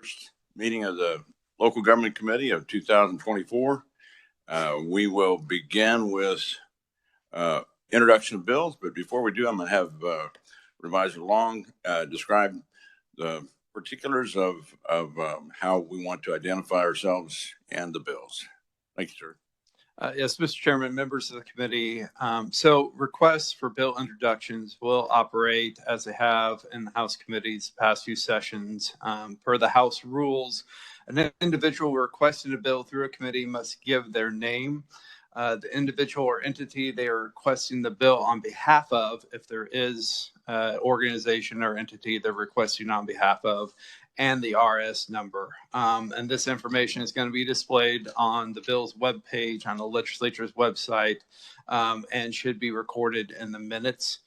First meeting of the Local Government Committee of 2024. We will begin with introduction of bills, but before we do, I'm going to have Revisor Long describe the particulars of how we want to identify ourselves and the bills. Thank you, sir. Yes, Mr. Chairman, members of the committee. So requests for bill introductions will operate as they have in the House committees past few sessions. Per the House rules, an individual requesting a bill through a committee must give their name, the individual or entity they are requesting the bill on behalf of, if there is an organization or entity they're requesting on behalf of, and the RS number. And this information is going to be displayed on the bill's webpage on the legislature's website and should be recorded in the minutes.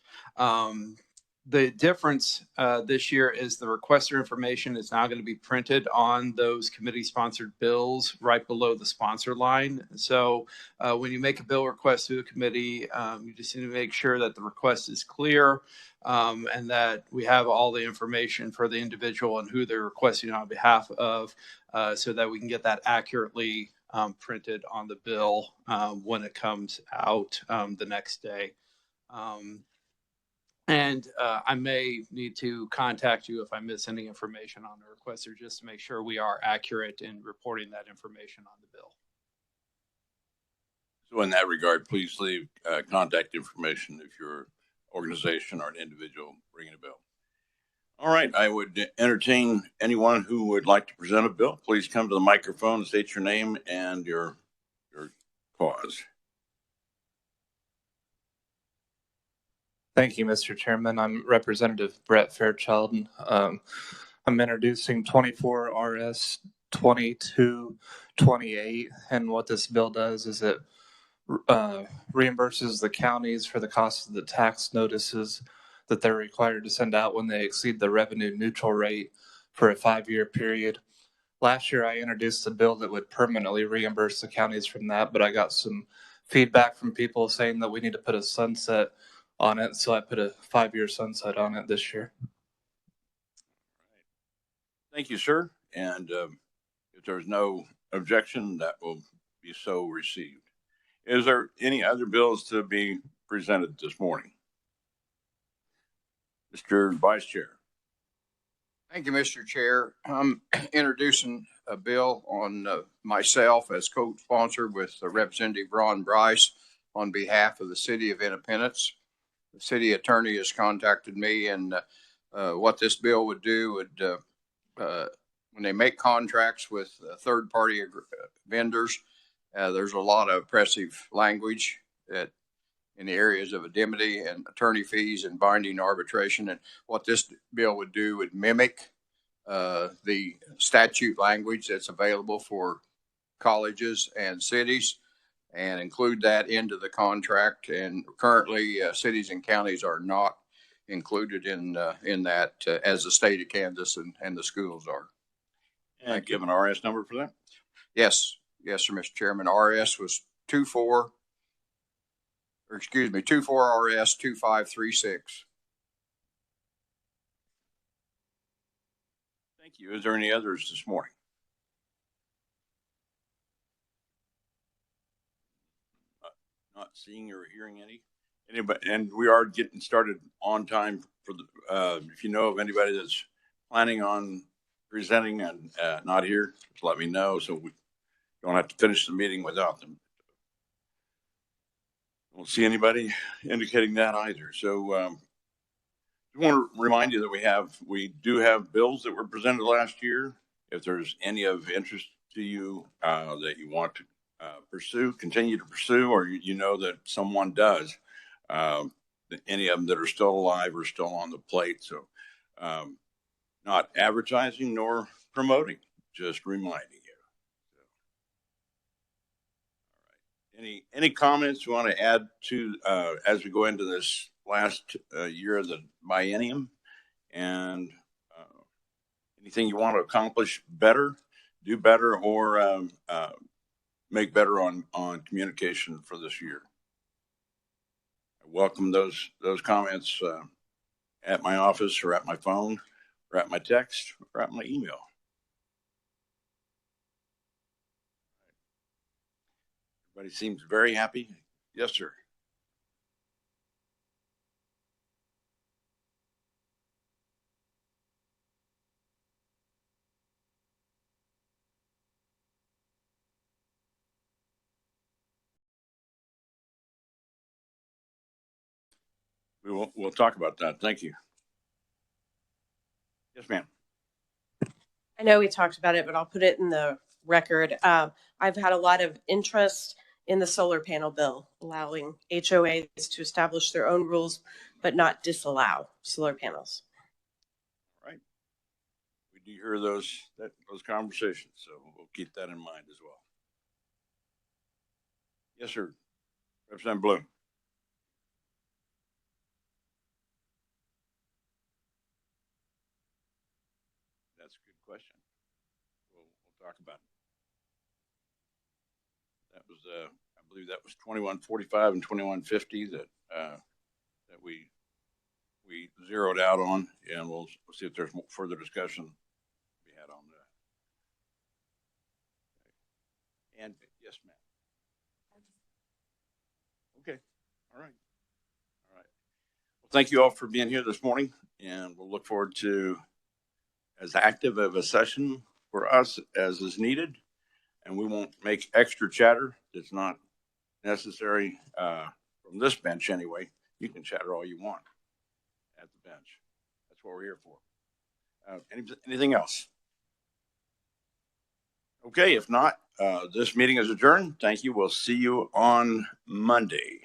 The difference this year is the requester information is now going to be printed on those committee-sponsored bills right below the sponsor line. So when you make a bill request to a committee, you just need to make sure that the request is clear and that we have all the information for the individual and who they're requesting on behalf of so that we can get that accurately printed on the bill when it comes out the next day. And I may need to contact you if I miss any information on the requester just to make sure we are accurate in reporting that information on the bill. So in that regard, please leave contact information if your organization or an individual bringing a bill. All right, I would entertain anyone who would like to present a bill. Please come to the microphone and state your name and your cause. Thank you, Mr. Chairman. I'm Representative Brett Fairchild. I'm introducing 24 RS 2228, and what this bill does is it reimburses the counties for the cost of the tax notices that they're required to send out when they exceed the revenue neutral rate for a 5-year period. Last year, I introduced a bill that would permanently reimburse the counties from that, but I got some feedback from people saying that we need to put a sunset on it, so I put a 5-year sunset on it this year. Thank you, sir. And if there's no objection, that will be so received. Is there any other bills to be presented this morning? Mr. Vice Chair. Thank you, Mr. Chair. I'm introducing a bill on myself as co-sponsor with Representative Ron Bryce on behalf of the City of Independence. The city attorney has contacted me, and what this bill would do would, when they make contracts with third-party vendors, there's a lot of oppressive language that in the areas of indemnity and attorney fees and binding arbitration. And what this bill would do would mimic the statute language that's available for colleges and cities, and include that into the contract. And currently, cities and counties are not included in that as the state of Kansas and the schools are. And give an RS number for that? Yes, sir, Mr. Chairman. RS was 24 RS 2536. Thank you. Is there any others this morning? Not seeing or hearing anybody, and we are getting started on time for the if you know of anybody that's planning on presenting and not here, just let me know so we don't have to finish the meeting without them. Don't see anybody indicating that either. So I want to remind you that we do have bills that were presented last year. If there's any of interest to you that you want to continue to pursue, or you know that someone does, any of them that are still alive or still on the plate. So not advertising nor promoting, just reminding you. All right. Any comments you want to add to as we go into this last year of the biennium, and anything you want to accomplish better, do better, or make better on communication for this year? I welcome those comments at my office or at my phone or at my text or at my email. Everybody seems very happy. Yes, sir. We'll talk about that. Thank you. Yes, ma'am. I know we talked about it, but I'll put it in the record. I've had a lot of interest in the solar panel bill, allowing HOAs to establish their own rules, but not disallow solar panels. Right. We do hear those conversations, so we'll keep that in mind as well. Yes, sir. Representative Bloom. That's a good question. We'll talk about it. That was, I believe that was 2145 and 2150 that we zeroed out on, and we'll see if there's further discussion we had on that. And yes, ma'am. Okay. All right. Well, thank you all for being here this morning, and we'll look forward to as active of a session for us as is needed, and we won't make extra chatter that's not necessary from this bench anyway. You can chatter all you want at the bench. That's what we're here for. Anything else? Okay, if not, this meeting is adjourned. Thank you. We'll see you on Monday.